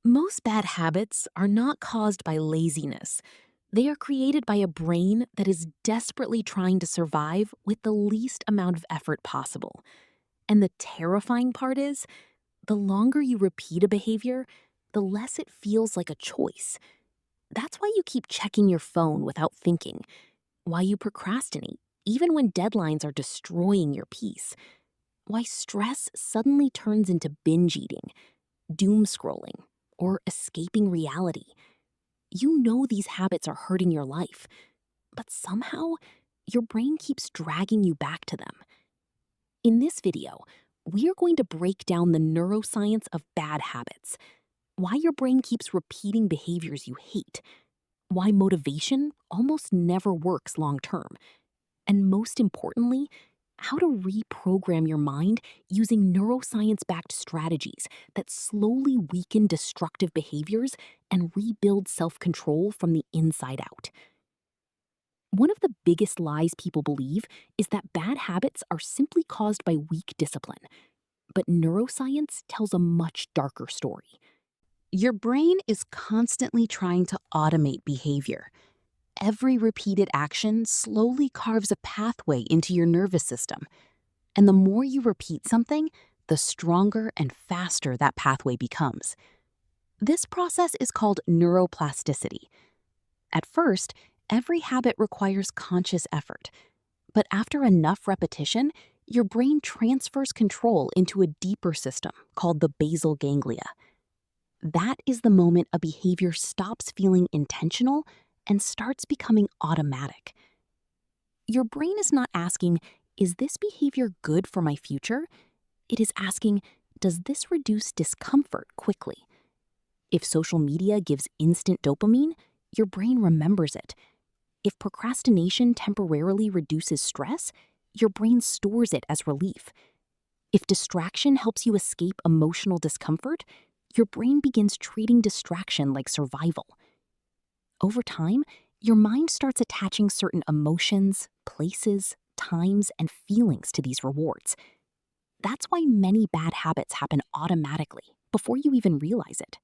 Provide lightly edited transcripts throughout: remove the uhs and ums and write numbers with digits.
Most bad habits are not caused by laziness. They are created by a brain that is desperately trying to survive with the least amount of effort possible. And the terrifying part is, the longer you repeat a behavior, the less it feels like a choice. That's why you keep checking your phone without thinking, why you procrastinate, even when deadlines are destroying your peace, why stress suddenly turns into binge eating, doom scrolling, or escaping reality. You know these habits are hurting your life, but somehow your brain keeps dragging you back to them. In this video, we are going to break down the neuroscience of bad habits, why your brain keeps repeating behaviors you hate, why motivation almost never works long term, and most importantly, how to reprogram your mind using neuroscience-backed strategies that slowly weaken destructive behaviors and rebuild self-control from the inside out. One of the biggest lies people believe is that bad habits are simply caused by weak discipline. But neuroscience tells a much darker story. Your brain is constantly trying to automate behavior. Every repeated action slowly carves a pathway into your nervous system. And the more you repeat something, the stronger and faster that pathway becomes. This process is called neuroplasticity. At first, every habit requires conscious effort. But after enough repetition, your brain transfers control into a deeper system called the basal ganglia. That is the moment a behavior stops feeling intentional and starts becoming automatic. Your brain is not asking, is this behavior good for my future? It is asking, does this reduce discomfort quickly? If social media gives instant dopamine, your brain remembers it. If procrastination temporarily reduces stress, your brain stores it as relief. If distraction helps you escape emotional discomfort, your brain begins treating distraction like survival. Over time, your mind starts attaching certain emotions, places, times, and feelings to these rewards. That's why many bad habits happen automatically before you even realize it.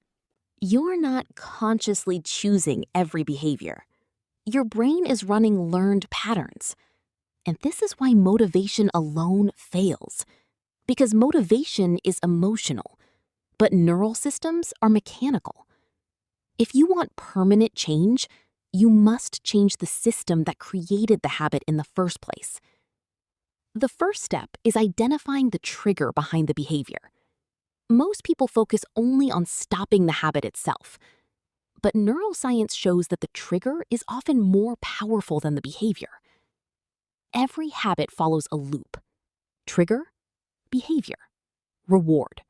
You're not consciously choosing every behavior. Your brain is running learned patterns. And this is why motivation alone fails. Because motivation is emotional, but neural systems are mechanical. If you want permanent change, you must change the system that created the habit in the first place. The first step is identifying the trigger behind the behavior. Most people focus only on stopping the habit itself, but neuroscience shows that the trigger is often more powerful than the behavior. Every habit follows a loop: trigger, behavior, reward.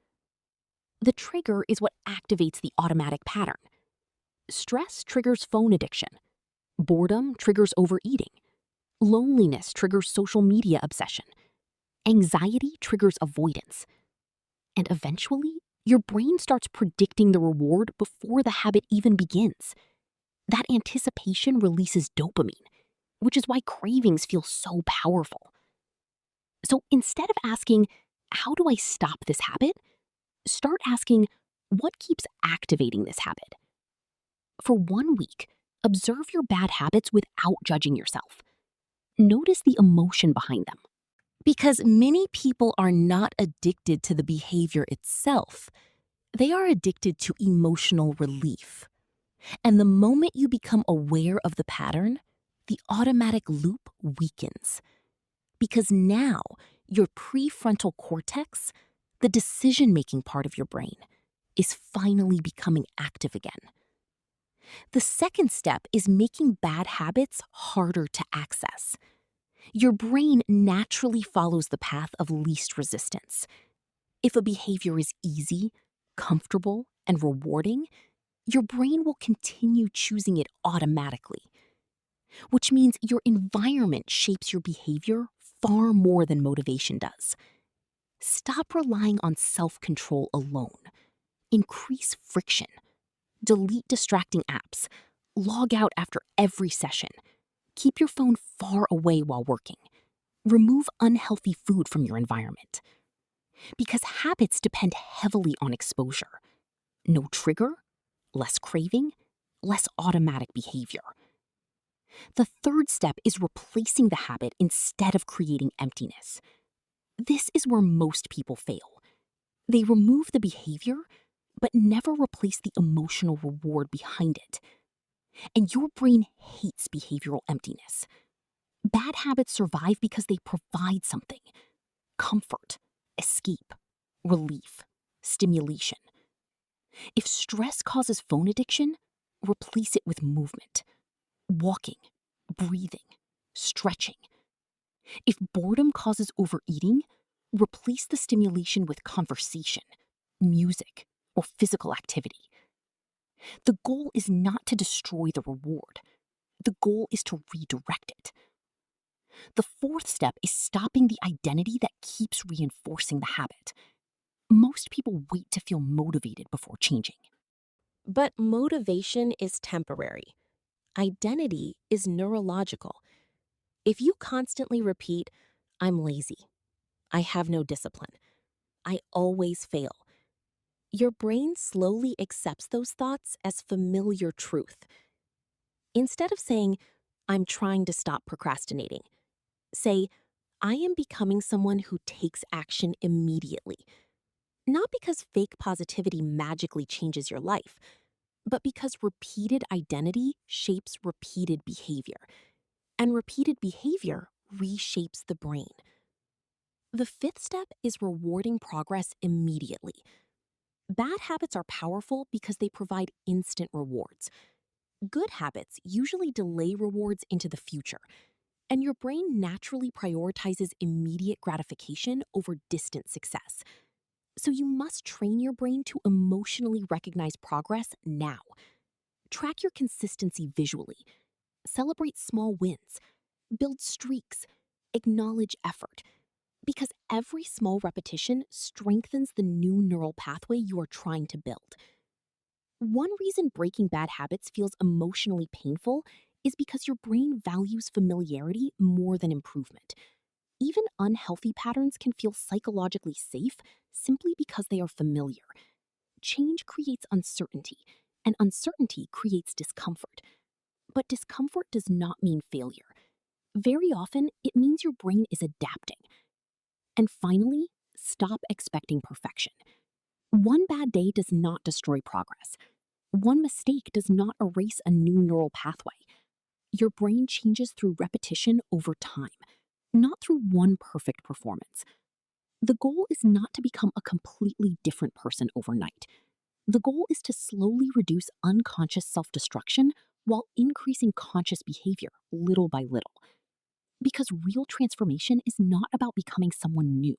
The trigger is what activates the automatic pattern. Stress triggers phone addiction. Boredom triggers overeating. Loneliness triggers social media obsession. Anxiety triggers avoidance. And eventually, your brain starts predicting the reward before the habit even begins. That anticipation releases dopamine, which is why cravings feel so powerful. So instead of asking, how do I stop this habit? Start asking, what keeps activating this habit? For 1 week, observe your bad habits without judging yourself. Notice the emotion behind them. Because many people are not addicted to the behavior itself. They are addicted to emotional relief. And the moment you become aware of the pattern, the automatic loop weakens. Because now your prefrontal cortex, the decision-making part of your brain, is finally becoming active again. The second step is making bad habits harder to access. Your brain naturally follows the path of least resistance. If a behavior is easy, comfortable, and rewarding, your brain will continue choosing it automatically, which means your environment shapes your behavior far more than motivation does. Stop relying on self-control alone. Increase friction. Delete distracting apps. Log out after every session. Keep your phone far away while working. Remove unhealthy food from your environment. Because habits depend heavily on exposure. No trigger, less craving, less automatic behavior. The third step is replacing the habit instead of creating emptiness. This is where most people fail. They remove the behavior, but never replace the emotional reward behind it. And your brain hates behavioral emptiness. Bad habits survive because they provide something: comfort, escape, relief, stimulation. If stress causes phone addiction, replace it with movement: walking, breathing, stretching. If boredom causes overeating, replace the stimulation with conversation, music, or physical activity. The goal is not to destroy the reward. The goal is to redirect it. The fourth step is stopping the identity that keeps reinforcing the habit. Most people wait to feel motivated before changing. But motivation is temporary. Identity is neurological. If you constantly repeat, I'm lazy, I have no discipline, I always fail, your brain slowly accepts those thoughts as familiar truth. Instead of saying, I'm trying to stop procrastinating, say, I am becoming someone who takes action immediately. Not because fake positivity magically changes your life, but because repeated identity shapes repeated behavior, and repeated behavior reshapes the brain. The fifth step is rewarding progress immediately. Bad habits are powerful because they provide instant rewards. Good habits usually delay rewards into the future, and your brain naturally prioritizes immediate gratification over distant success. So you must train your brain to emotionally recognize progress now. Track your consistency visually. Celebrate small wins. Build streaks. Acknowledge effort. Because every small repetition strengthens the new neural pathway you are trying to build. One reason breaking bad habits feels emotionally painful is because your brain values familiarity more than improvement. Even unhealthy patterns can feel psychologically safe simply because they are familiar. Change creates uncertainty, and uncertainty creates discomfort. But discomfort does not mean failure. Very often, it means your brain is adapting. And finally, stop expecting perfection. One bad day does not destroy progress. One mistake does not erase a new neural pathway. Your brain changes through repetition over time, not through one perfect performance. The goal is not to become a completely different person overnight. The goal is to slowly reduce unconscious self destruction while increasing conscious behavior little by little. Because real transformation is not about becoming someone new.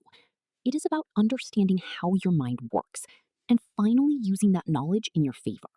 It is about understanding how your mind works and finally using that knowledge in your favor.